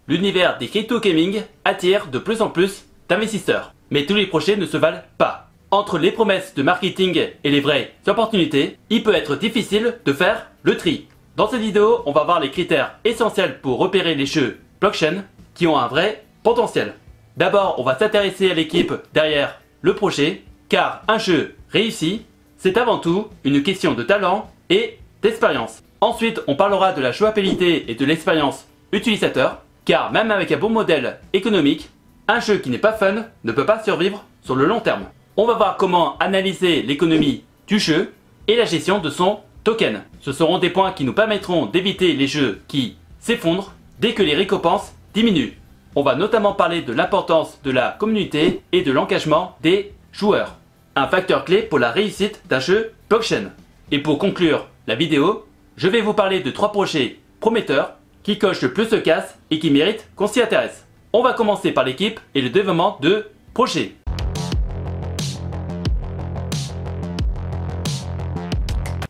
l'univers des crypto gaming attire de plus en plus d'investisseurs. Mais tous les projets ne se valent pas. Entre les promesses de marketing et les vraies opportunités, il peut être difficile de faire le tri. Dans cette vidéo, on va voir les critères essentiels pour repérer les jeux blockchain qui ont un vrai potentiel. D'abord, on va s'intéresser à l'équipe derrière le projet, car un jeu réussi, c'est avant tout une question de talent et d'expérience. Ensuite, on parlera de la jouabilité et de l'expérience utilisateur, car même avec un bon modèle économique, un jeu qui n'est pas fun ne peut pas survivre sur le long terme. On va voir comment analyser l'économie du jeu et la gestion de son token. Ce seront des points qui nous permettront d'éviter les jeux qui s'effondrent dès que les récompenses diminuent. On va notamment parler de l'importance de la communauté et de l'engagement des joueurs, un facteur clé pour la réussite d'un jeu blockchain. Et pour conclure la vidéo, je vais vous parler de 3 projets prometteurs qui cochent le plus de cases et qui méritent qu'on s'y intéresse. On va commencer par l'équipe et le développement de projets.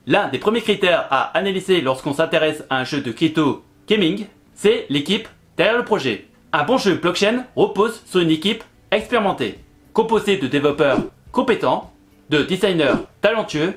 L'un des premiers critères à analyser lorsqu'on s'intéresse à un jeu de crypto gaming, c'est l'équipe derrière le projet. Un bon jeu blockchain repose sur une équipe expérimentée, composée de développeurs compétents, de designers talentueux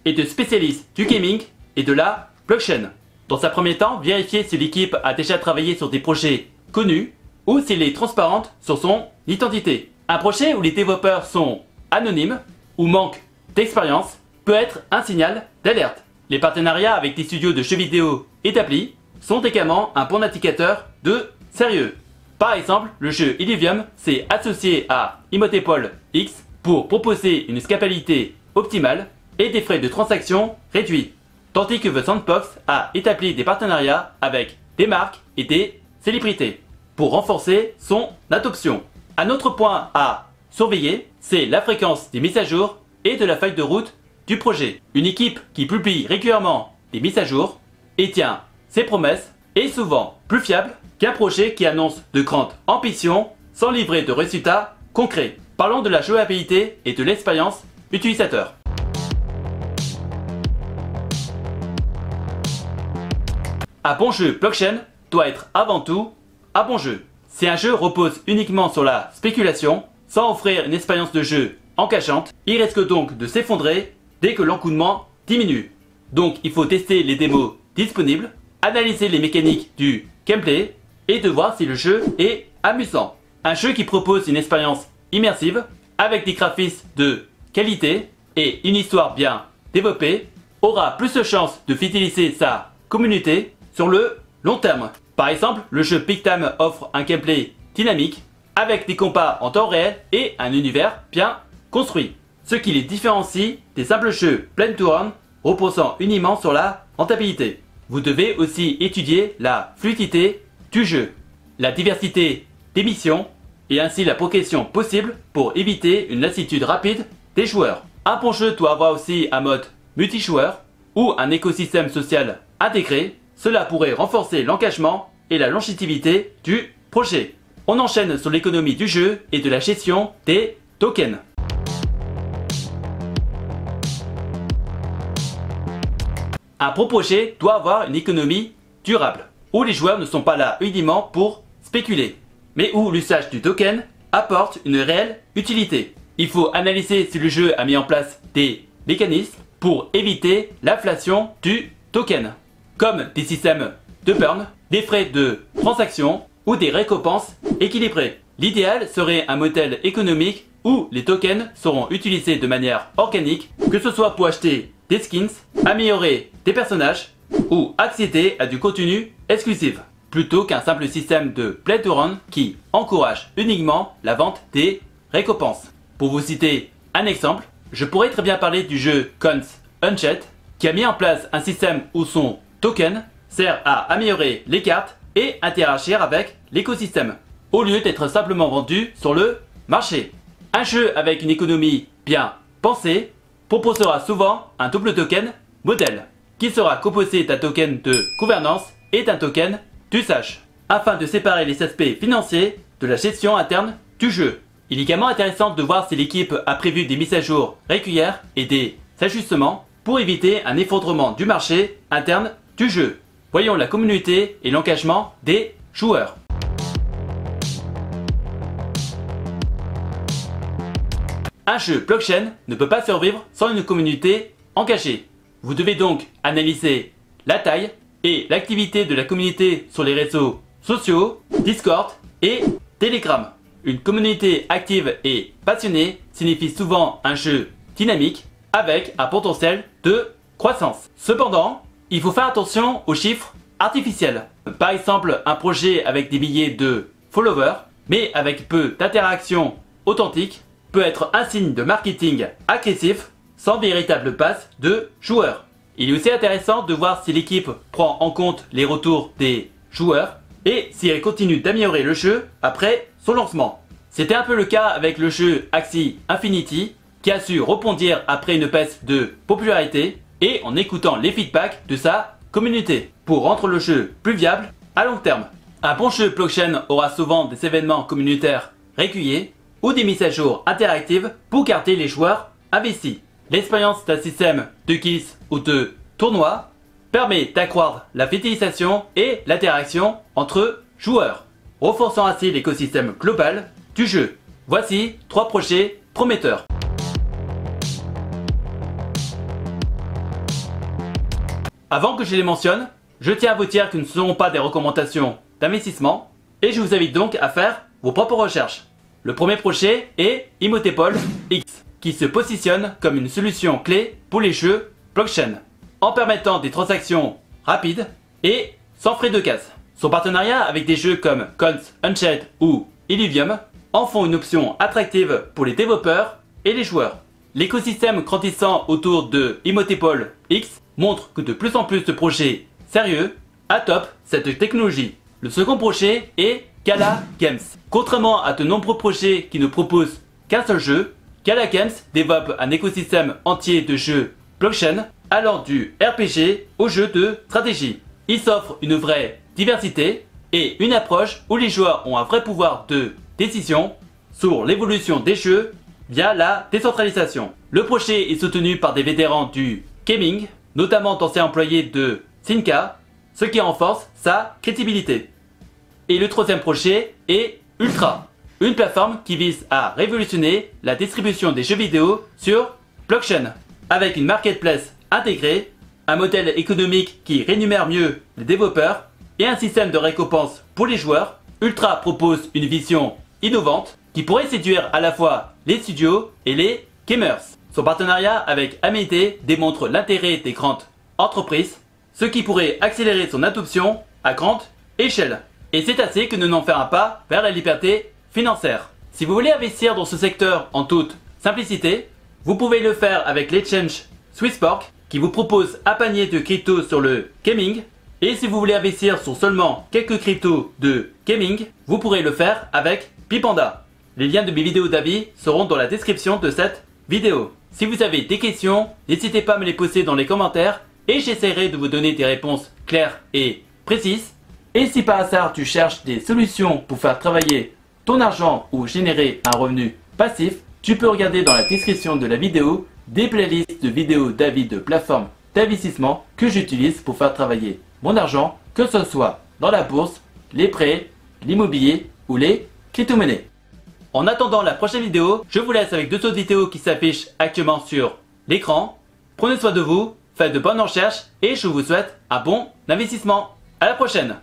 et de spécialistes du gaming et de la blockchain. Dans un premier temps, vérifiez si l'équipe a déjà travaillé sur des projets connus ou s'il est transparente sur son identité. Un projet où les développeurs sont anonymes ou manquent d'expérience peut être un signal d'alerte. Les partenariats avec des studios de jeux vidéo établis sont également un bon indicateur de sérieux. Par exemple, le jeu Illuvium s'est associé à Imhotep X pour proposer une scalabilité optimale et des frais de transaction réduits, tandis que The Sandbox a établi des partenariats avec des marques et des célébrités pour renforcer son adoption. Un autre point à surveiller, c'est la fréquence des mises à jour et de la feuille de route du projet. Une équipe qui publie régulièrement des mises à jour et tient ses promesses est souvent plus fiable qu'un projet qui annonce de grandes ambitions sans livrer de résultats concrets. Parlons de la jouabilité et de l'expérience utilisateur. Un bon jeu blockchain doit être avant tout un bon jeu. Si un jeu repose uniquement sur la spéculation, sans offrir une expérience de jeu engageante, il risque donc de s'effondrer dès que l'encoulement diminue. Donc il faut tester les démos disponibles, analyser les mécaniques du gameplay et de voir si le jeu est amusant. Un jeu qui propose une expérience immersive avec des graphismes de qualité et une histoire bien développée aura plus de chances de fidéliser sa communauté sur le long terme. Par exemple, le jeu Big Time offre un gameplay dynamique avec des combats en temps réel et un univers bien construit, ce qui les différencie des simples jeux Play to Earn reposant uniquement sur la rentabilité. Vous devez aussi étudier la fluidité du jeu, la diversité des missions et ainsi la progression possible pour éviter une lassitude rapide des joueurs. Un bon jeu doit avoir aussi un mode multijoueur ou un écosystème social intégré. Cela pourrait renforcer l'engagement et la longévité du projet. On enchaîne sur l'économie du jeu et de la gestion des tokens. Un bon projet doit avoir une économie durable, où les joueurs ne sont pas là uniquement pour spéculer, mais où l'usage du token apporte une réelle utilité. Il faut analyser si le jeu a mis en place des mécanismes pour éviter l'inflation du token, comme des systèmes de burn, des frais de transaction ou des récompenses équilibrées. L'idéal serait un modèle économique où les tokens seront utilisés de manière organique, que ce soit pour acheter des skins, améliorer des personnages ou accéder à du contenu exclusif, plutôt qu'un simple système de play to earn qui encourage uniquement la vente des récompenses. Pour vous citer un exemple, je pourrais très bien parler du jeu Cons Unchained qui a mis en place un système où son token sert à améliorer les cartes et interagir avec l'écosystème, au lieu d'être simplement vendu sur le marché. Un jeu avec une économie bien pensée proposera souvent un double token modèle, qui sera composé d'un token de gouvernance et d'un token d'usage, afin de séparer les aspects financiers de la gestion interne du jeu. Il est également intéressant de voir si l'équipe a prévu des mises à jour régulières et des ajustements pour éviter un effondrement du marché interne du jeu. Voyons la communauté et l'engagement des joueurs. Un jeu blockchain ne peut pas survivre sans une communauté engagée. Vous devez donc analyser la taille et l'activité de la communauté sur les réseaux sociaux, Discord et Telegram. Une communauté active et passionnée signifie souvent un jeu dynamique avec un potentiel de croissance. Cependant, il faut faire attention aux chiffres artificiels. Par exemple, un projet avec des milliers de followers, mais avec peu d'interactions authentiques, peut être un signe de marketing agressif sans véritable base de joueurs. Il est aussi intéressant de voir si l'équipe prend en compte les retours des joueurs et si elle continue d'améliorer le jeu après son lancement. C'était un peu le cas avec le jeu Axie Infinity qui a su rebondir après une baisse de popularité et en écoutant les feedbacks de sa communauté pour rendre le jeu plus viable à long terme. Un bon jeu blockchain aura souvent des événements communautaires réguliers ou des mises à jour interactives pour garder les joueurs investis. L'expérience d'un système de quiz ou de tournoi permet d'accroître la fidélisation et l'interaction entre joueurs, renforçant ainsi l'écosystème global du jeu. Voici 3 projets prometteurs. Avant que je les mentionne, je tiens à vous dire que ce ne seront pas des recommandations d'investissement et je vous invite donc à faire vos propres recherches. Le premier projet est Imhotep X, qui se positionne comme une solution clé pour les jeux blockchain, en permettant des transactions rapides et sans frais de casse. Son partenariat avec des jeux comme Cons Unchained ou Illuvium en font une option attractive pour les développeurs et les joueurs. L'écosystème grandissant autour de Imhotep X montre que de plus en plus de projets sérieux adoptent cette technologie. Le second projet est Gala Games. Contrairement à de nombreux projets qui ne proposent qu'un seul jeu, Gala Games développe un écosystème entier de jeux blockchain allant du RPG aux jeux de stratégie. Il s'offre une vraie diversité et une approche où les joueurs ont un vrai pouvoir de décision sur l'évolution des jeux via la décentralisation. Le projet est soutenu par des vétérans du gaming, notamment d'anciens employés de Zynga, ce qui renforce sa crédibilité. Et le troisième projet est Ultra, une plateforme qui vise à révolutionner la distribution des jeux vidéo sur blockchain. Avec une marketplace intégrée, un modèle économique qui rémunère mieux les développeurs et un système de récompense pour les joueurs, Ultra propose une vision innovante qui pourrait séduire à la fois les studios et les gamers. Son partenariat avec AMD démontre l'intérêt des grandes entreprises, ce qui pourrait accélérer son adoption à grande échelle. Et c'est ainsi que nous n'en ferons pas vers la liberté financière. Si vous voulez investir dans ce secteur en toute simplicité, vous pouvez le faire avec l'exchange Swissborg qui vous propose un panier de crypto sur le gaming. Et si vous voulez investir sur seulement quelques cryptos de gaming, vous pourrez le faire avec Bipanda. Les liens de mes vidéos d'avis seront dans la description de cette vidéo. Si vous avez des questions, n'hésitez pas à me les poser dans les commentaires et j'essaierai de vous donner des réponses claires et précises. Et si par hasard tu cherches des solutions pour faire travailler ton argent ou générer un revenu passif, tu peux regarder dans la description de la vidéo des playlists de vidéos d'avis de plateformes d'investissement que j'utilise pour faire travailler mon argent, que ce soit dans la bourse, les prêts, l'immobilier ou les crypto-monnaies. En attendant la prochaine vidéo, je vous laisse avec 2 autres vidéos qui s'affichent actuellement sur l'écran. Prenez soin de vous, faites de bonnes recherches et je vous souhaite un bon investissement. À la prochaine!